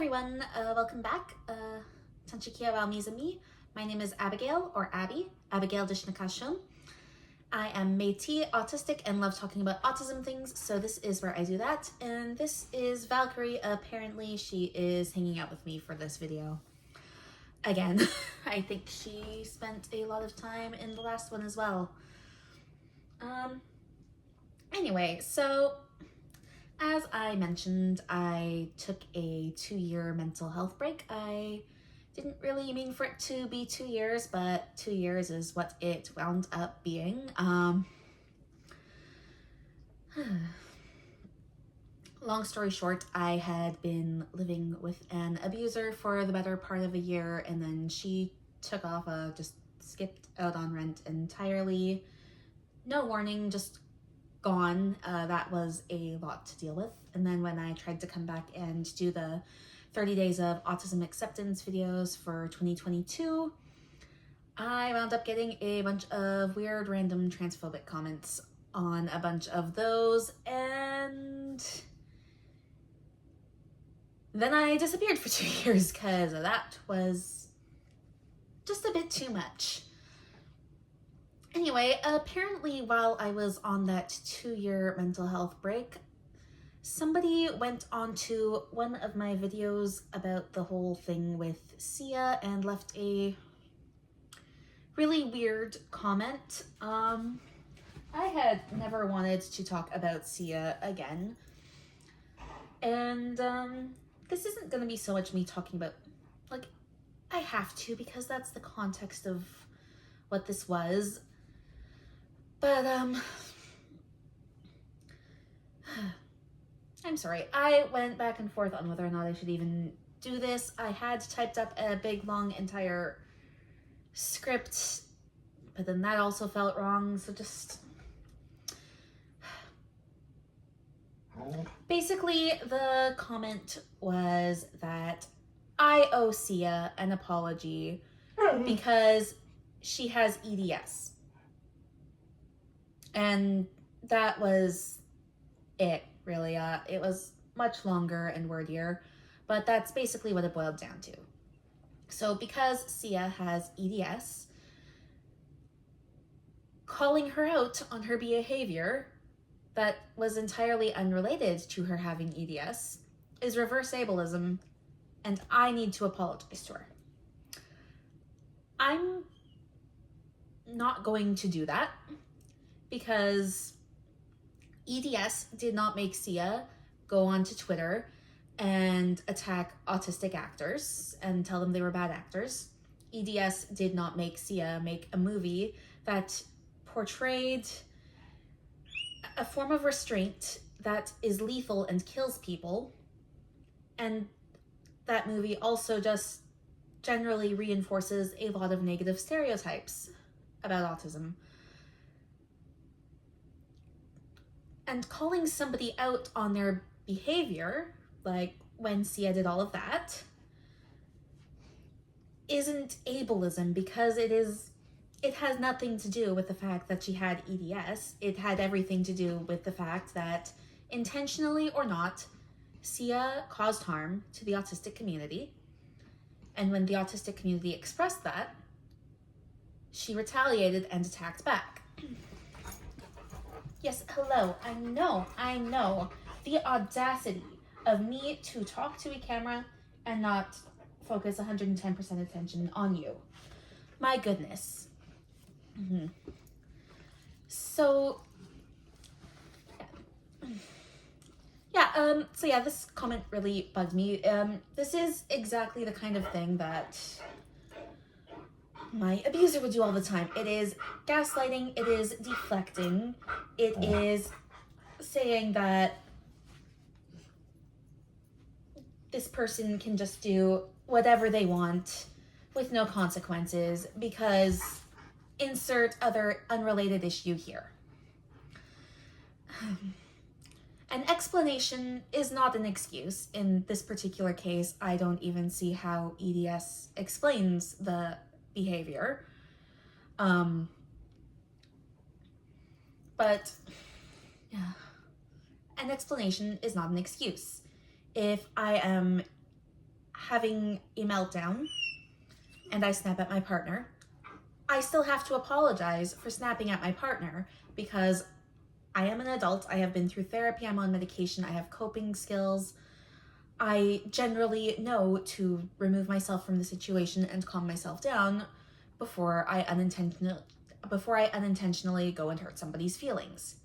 everyone, welcome back. Tanchikia wa Mizumi. My name is Abigail, or Abby, Abigail Dishnakashon. I am Métis, autistic, and love talking about autism things, so this is where I do that. And this is Valkyrie. Apparently she is hanging out with me for this video. Again, I think she spent a lot of time in the last one as well. Anyway, so as I mentioned, I took a 2-year mental health break. I didn't really mean for it to be 2 years, but 2 years is what it wound up being. Long story short, I had been living with an abuser for the better part of a year, and then she took off, just skipped out on rent entirely. No warning, just gone. That was a lot to deal with. And then when I tried to come back and do the 30 days of autism acceptance videos for 2022, I wound up getting a bunch of weird random transphobic comments on a bunch of those, and then I disappeared for 2 years because that was just a bit too much. Anyway, apparently while I was on that 2-year mental health break, somebody went onto one of my videos about the whole thing with Sia and left a really weird comment. I had never wanted to talk about Sia again. And this isn't going to be so much me talking about, like, I have to because that's the context of what this was. But, I'm sorry. I went back and forth on whether or not I should even do this. I had typed up a big, long, entire script, but then that also felt wrong, so just... Basically, the comment was that I owe Sia an apology because she has EDS. And that was it, really. It was much longer and wordier, but that's basically what it boiled down to. So because Sia has EDS, calling her out on her behavior that was entirely unrelated to her having EDS is reverse ableism, and I need to apologize to her. I'm not going to do that, because EDS did not make Sia go onto Twitter and attack autistic actors and tell them they were bad actors. EDS did not make Sia make a movie that portrayed a form of restraint that is lethal and kills people. And that movie also just generally reinforces a lot of negative stereotypes about autism. And calling somebody out on their behavior, like when Sia did all of that, isn't ableism, because it has nothing to do with the fact that she had EDS. It had everything to do with the fact that, intentionally or not, Sia caused harm to the autistic community. And when the autistic community expressed that, she retaliated and attacked back. Yes, hello, I know. The audacity of me to talk to a camera and not focus 110% attention on you. My goodness. So, yeah, this comment really bugged me. This is exactly the kind of thing that my abuser would do all the time. It is gaslighting, it is deflecting, it is saying that this person can just do whatever they want with no consequences because insert other unrelated issue here. An explanation is not an excuse. In this particular case, I don't even see how EDS explains the behavior. But yeah, an explanation is not an excuse. If I am having a meltdown and I snap at my partner, I still have to apologize for snapping at my partner because I am an adult. I have been through therapy. I'm on medication. I have coping skills. I generally know to remove myself from the situation and calm myself down before I unintentionally go and hurt somebody's feelings.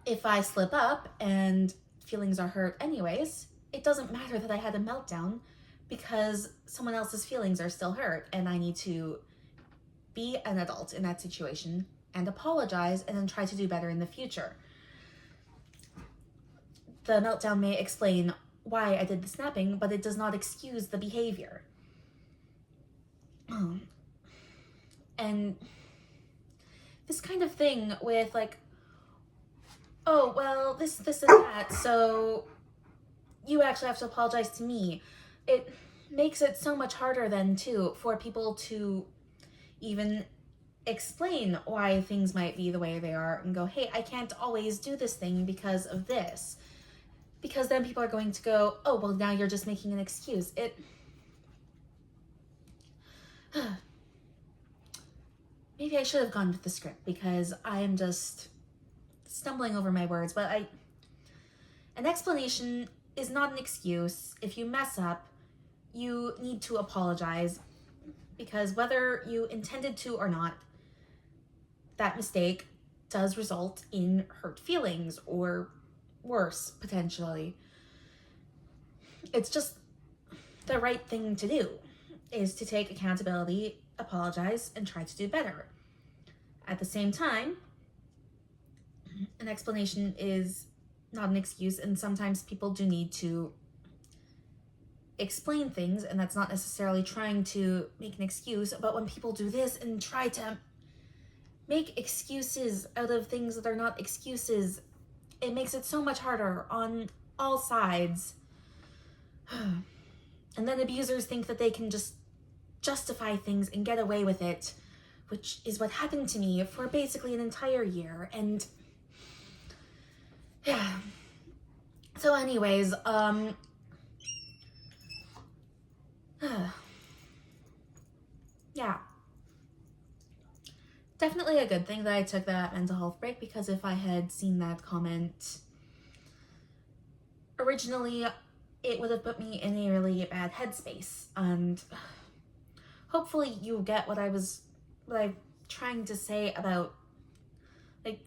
If I slip up and feelings are hurt anyways, it doesn't matter that I had a meltdown because someone else's feelings are still hurt, and I need to be an adult in that situation and apologize and then try to do better in the future. The meltdown may explain why I did the snapping, but it does not excuse the behavior. And this kind of thing with like, oh, well, this and that, so you actually have to apologize to me. It makes it so much harder then, too, for people to even explain why things might be the way they are and go, hey, I can't always do this thing because of this. Because then people are going to go, oh, well, now you're just making an excuse. Maybe I should have gone with the script because I am just stumbling over my words, but an explanation is not an excuse. If you mess up, you need to apologize because whether you intended to or not, that mistake does result in hurt feelings or worse, potentially. It's just the right thing to do is to take accountability, apologize, and try to do better. At the same time, an explanation is not an excuse, and sometimes people do need to explain things, and that's not necessarily trying to make an excuse, but when people do this and try to make excuses out of things that are not excuses, it makes it so much harder on all sides. And then abusers think that they can just justify things and get away with it, which is what happened to me for basically an entire year. And yeah. So anyways, yeah. Definitely a good thing that I took that mental health break, because if I had seen that comment originally, it would have put me in a really bad headspace. And hopefully you get what I'm trying to say about, like,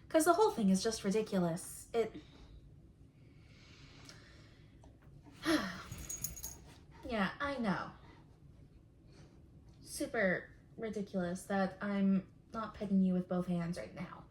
because the whole thing is just ridiculous. Yeah, I know. Super ridiculous that I'm not petting you with both hands right now.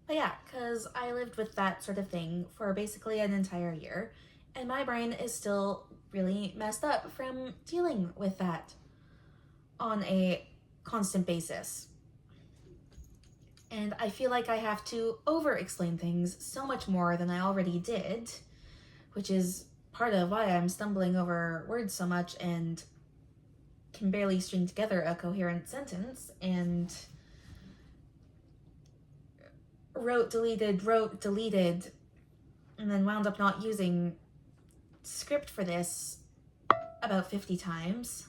But yeah, because I lived with that sort of thing for basically an entire year, and my brain is still really messed up from dealing with that on a constant basis. And I feel like I have to over-explain things so much more than I already did, which is part of why I'm stumbling over words so much and can barely string together a coherent sentence, and wrote, deleted, and then wound up not using script for this about 50 times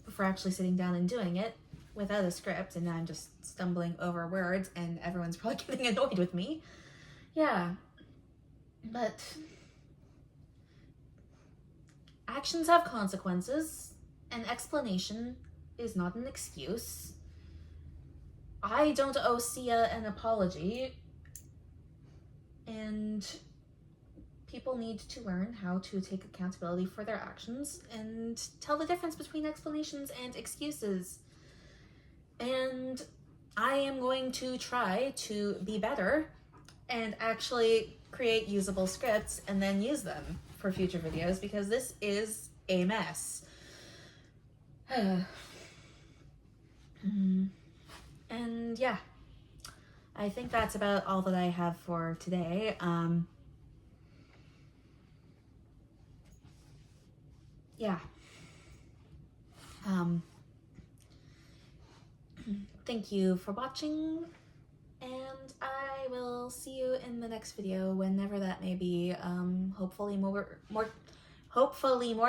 before actually sitting down and doing it without a script, and now I'm just stumbling over words and everyone's probably getting annoyed with me. Yeah, but actions have consequences. An explanation is not an excuse. I don't owe Sia an apology, and people need to learn how to take accountability for their actions and tell the difference between explanations and excuses. And I am going to try to be better and actually create usable scripts and then use them for future videos, because this is a mess. And yeah, I think that's about all that I have for today. Yeah. thank you for watching, and I will see you in the next video, whenever that may be. Hopefully more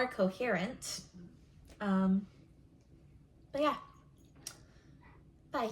coherent. But yeah, bye.